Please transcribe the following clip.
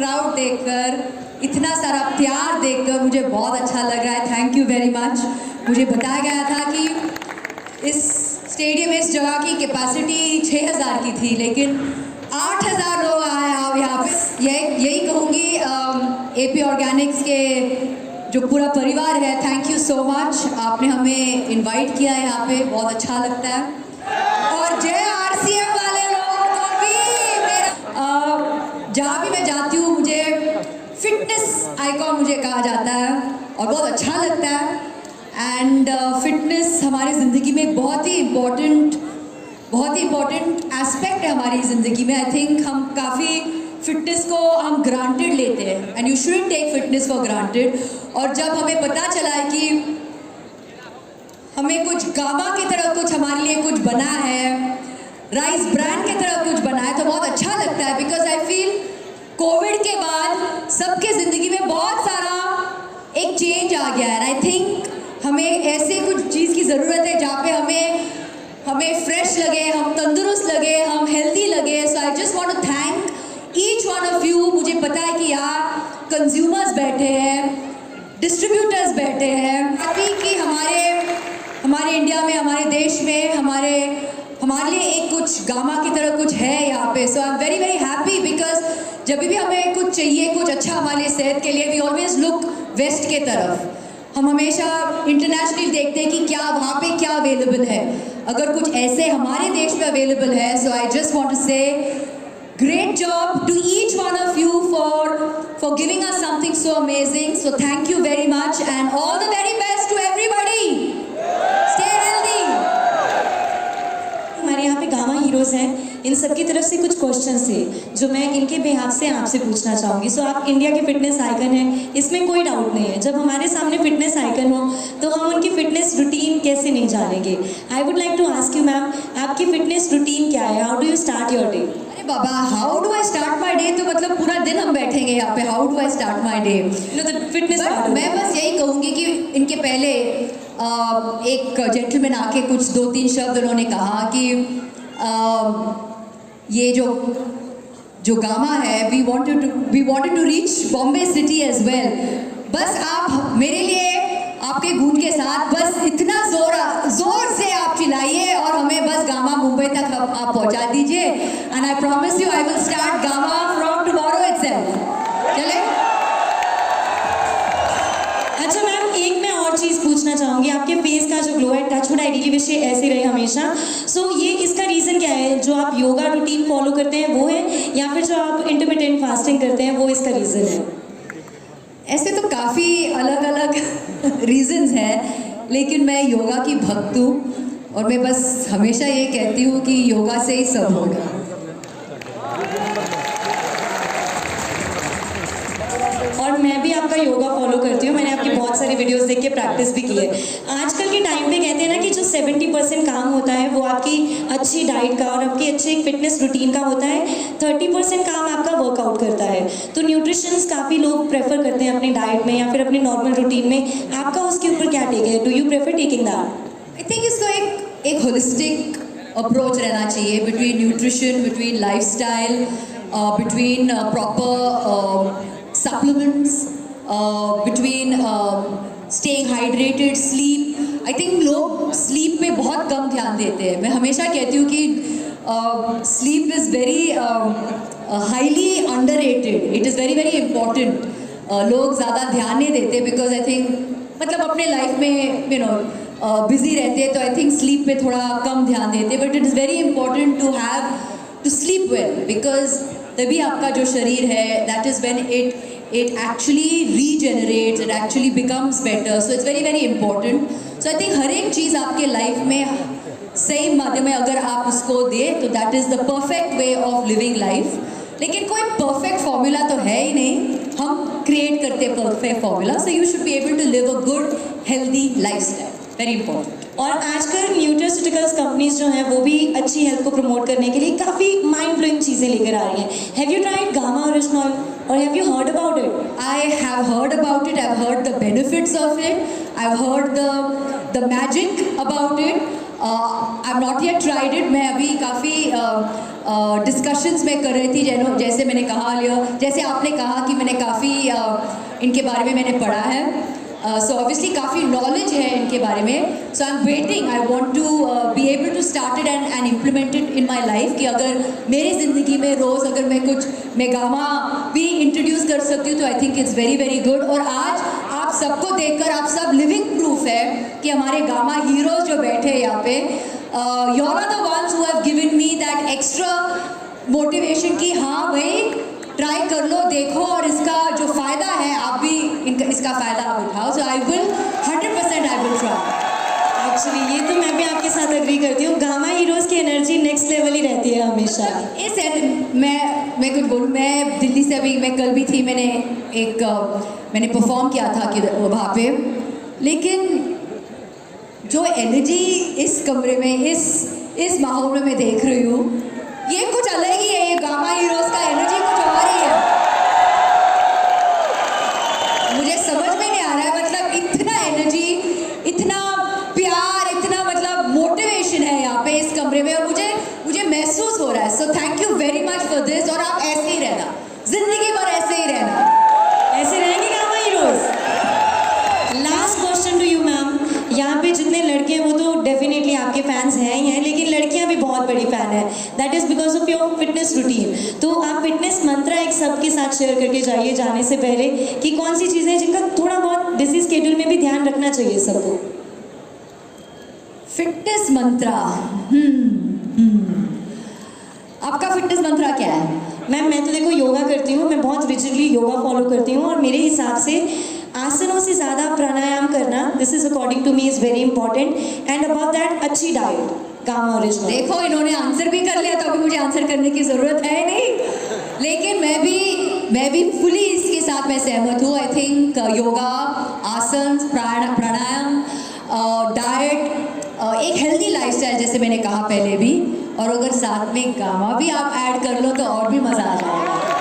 Crowd देखकर, इतना सारा प्यार देखकर मुझे बहुत अच्छा लग रहा है। Thank you very much. मुझे बताया गया था कि इस स्टेडियम में इस जगह की कैपेसिटी 6000 की थी, लेकिन 8000 लोग आए आप यहाँ पे। यही कहूँगी एपी ऑर्गेनिक्स के जो पूरा परिवार है, थैंक यू सो मच। आपने हमें इनवाइट किया है यहाँ पे, बहुत अच्छा लगता है। और जय आरसीएम वाले लोगों को भी मेरा, जहाँ भी मैं जाती हूँ मुझे फिटनेस आइकॉन मुझे कहा जाता है और बहुत अच्छा लगता है। एंड फिटनेस हमारी ज़िंदगी में बहुत ही इम्पोर्टेंट एस्पेक्ट है हमारी ज़िंदगी में। आई थिंक हम काफ़ी फिटनेस को हम ग्रांटेड लेते हैं, and you shouldn't take fitness for granted. और जब हमें पता चला है कि हमें कुछ गामा की तरह कुछ हमारे लिए कुछ बना है, राइस ब्रांड की तरह कुछ बना है, तो बहुत अच्छा लगता है। बिकॉज आई फील कोविड के बाद सबके ज़िंदगी में बहुत सारा एक चेंज आ गया है। आई थिंक हमें ऐसे कुछ चीज़ की ज़रूरत है जहाँ पे हमें फ्रेश लगे, हम तंदुरुस्त लगे, हम हेल्दी लगे। So I just want to thank each one of you. मुझे पता है कि यहाँ कंज्यूमर्स बैठे हैं, डिस्ट्रीब्यूटर्स बैठे हैं, अभी कि हमारे इंडिया में, हमारे देश में हमारे लिए एक कुछ गामा की तरह कुछ है यहाँ पे। So I am very very happy because जब भी हमें कुछ चाहिए, कुछ अच्छा हमारे लिए सेहत के लिए, वी ऑलवेज लुक वेस्ट के तरफ। हम हमेशा इंटरनेशनली देखते हैं कि क्या वहाँ पे क्या अवेलेबल है। अगर कुछ ऐसे हमारे देश में अवेलेबल है, सो आई जस्ट वांट टू से great job to each one of you for giving us something so amazing. So thank you very much and all the very best to everybody. Stay healthy. हमारे यहाँ पे gamma heroes हैं, इन सब की तरफ से कुछ क्वेश्चंस थे जो मैं इनके बिहाफ से आपसे पूछना चाहूँगी। सो आप इंडिया के फिटनेस आइकन हैं, इसमें कोई डाउट नहीं है। जब हमारे सामने फिटनेस आइकन हो तो हम उनकी फिटनेस रूटीन कैसे नहीं जानेंगे। I would like to ask you ma'am, आपकी फिटनेस रूटीन क्या है? How do you start your day? बाबा, how do I start my day, तो मतलब पूरा दिन हम बैठेंगे यहाँ पे। How do I start my day, fitness. मैं बस यही कहूँगी कि इनके पहले एक जेंटलमैन आके कुछ 2-3 शब्द उन्होंने कहा कि ये जो गामा है, we wanted to reach Bombay city as well. बस आप मेरे लिए आपके गूंज के साथ बस इतना जोर से आप चिल्लाइए और हमें बस गामा मुंबई तक आप पहुंचा दीजिए। And I promise you I will start gamma from tomorrow itself. चले? अच्छा मैम, एक मैं और चीज़ पूछना चाहूँगी। आपके फेस का जो ग्लो है, टचवुड आइडियली विश ऐसे रहे हमेशा। सो ये इसका रीज़न क्या है? जो आप योगा रूटीन फॉलो करते हैं वो है, या फिर जो आप इंटरमिटेंट फास्टिंग करते हैं वो इसका रीज़न है? ऐसे तो काफ़ी अलग अलग रीजंस हैं, लेकिन मैं योगा की भक्त हूँ और मैं बस हमेशा ये कहती हूँ कि योगा से ही सब होगा। और मैं भी आपका योगा फॉलो करती हूँ, मैंने आपकी बहुत सारी वीडियोस देख के प्रैक्टिस भी की है। आजकल के टाइम पे कहते हैं ना कि जो 70% काम होता है वो आपकी अच्छी डाइट का और आपकी अच्छी एक फिटनेस रूटीन का होता है, 30% काम आपका वर्कआउट करता है। तो न्यूट्रिशंस काफ़ी लोग प्रेफर करते हैं अपनी डाइट में या फिर अपने नॉर्मल रूटीन में। आपका उसके ऊपर क्या टेक है? Do you prefer taking that? I think इसको एक होलिस्टिक अप्रोच रहना चाहिए between nutrition, between lifestyle, between proper supplements, between staying hydrated, sleep. I think लोग sleep पे बहुत कम ध्यान देते हैं। मैं हमेशा कहती हूँ कि sleep is very highly underrated. It is very very important. लोग ज़्यादा ध्यान नहीं देते because I think मतलब अपने लाइफ में बिजी रहते हैं, तो आई थिंक स्लीप पे थोड़ा कम ध्यान देते हैं। But it is very important to sleep well, because तभी आपका जो शरीर है, that is when it actually regenerates, it actually becomes better. So it's very very important. So I think हर एक चीज़ आपके लाइफ में सही माध्यम में अगर आप उसको दे तो that is the perfect way of living life. लेकिन कोई परफेक्ट फॉर्मूला तो है ही नहीं, हम क्रिएट करते हैं perfect formula. So you should be able to live a good healthy lifestyle, very important. और आजकल न्यूट्रास्यूटिकल्स कंपनीज जो हैं वो भी अच्छी हेल्थ को प्रमोट करने के लिए काफ़ी माइंड ब्लोइंग चीज़ें लेकर आ रही हैं। Have you tried Gamma original और have you heard about it? I have heard about it, I've heard the benefits of it, I've heard the magic about it. I am not yet tried it. मैं अभी काफ़ी discussions में कर रही थी, जैसे मैंने कहा जैसे आपने कहा कि मैंने काफ़ी इनके बारे में मैंने पढ़ा है. सो ऑब्वियसली काफ़ी नॉलेज है इनके बारे में. So I am waiting, I want to be able to start it and implement it in my life. कि अगर मेरी ज़िंदगी में रोज़ अगर मैं गामा भी इंट्रोड्यूस कर सकती हूँ तो I think it's very very good. और आज आप सबको देखकर आप सब लिविंग प्रूफ है कि हमारे गामा हीरोज़ जो बैठे हैं यहाँ पे, you are the ones who have given me that extra motivation कि हाँ भाई ट्राई कर लो, देखो, और इसका जो फ़ायदा है आप भी इसका फ़ायदा आप उठाओ. So I will 100% I will try. Actually ये तो मैं भी आपके साथ एग्री करती हूँ. गामा हीरोज़ की एनर्जी नेक्स्ट लेवल ही रहती है हमेशा. मैं कुछ बोलूँ, मैं दिल्ली से अभी मैं कल भी थी, मैंने परफॉर्म किया था कि वहाँ पे, लेकिन जो एनर्जी इस कमरे में इस माहौल में मैं देख रही हूँ, ये कुछ अलग ही है. ये गामा हीरोज़ का एनर्जी कुछ और ही है. मुझे समझ में नहीं आ रहा है, मतलब इतना एनर्जी, इतना प्यार, इतना मतलब मोटिवेशन है यहाँ पे इस कमरे में, और मुझे महसूस हो रहा है. So thank you very much for this. और आप ऐसे ही रहना, जिंदगी भर ऐसे ही रहना, ऐसे रहेंगे गामा heroes. Last question to you ma'am. यहाँ पे जितने लड़के हैं वो तो डेफिनेटली आपके फैंस हैं ही हैं, लेकिन लड़कियाँ भी बहुत बड़ी फ़ैन है. That is because of your fitness routine. तो आप फिटनेस मंत्रा एक सबके साथ शेयर करके जाइए जाने से पहले कि कौन सी चीज़ें जिनका थोड़ा बहुत बिजी स्केड्यूल में भी ध्यान रखना चाहिए सबको. फिटनेस मंत्रा. आपका फिटनेस मंत्रा क्या है? मैम मैं तो देखो योगा करती हूँ, मैं बहुत रिजिडली योगा फॉलो करती हूँ, और मेरे हिसाब से आसनों से ज़्यादा प्राणायाम करना, this is according to me is very important. And about that अच्छी डाइट, गामा ओरिजिनल. देखो इन्होंने आंसर भी कर लिया, तो अभी मुझे आंसर करने की ज़रूरत है नहीं. लेकिन मैं भी फुली इसके साथ मैं सहमत हूँ. आई थिंक योगा, आसन, प्राणायाम, डाइट, एक हेल्दी लाइफस्टाइल जैसे मैंने कहा पहले भी, और अगर साथ में गामा भी आप ऐड कर लो तो और भी मज़ा आ जाएगा.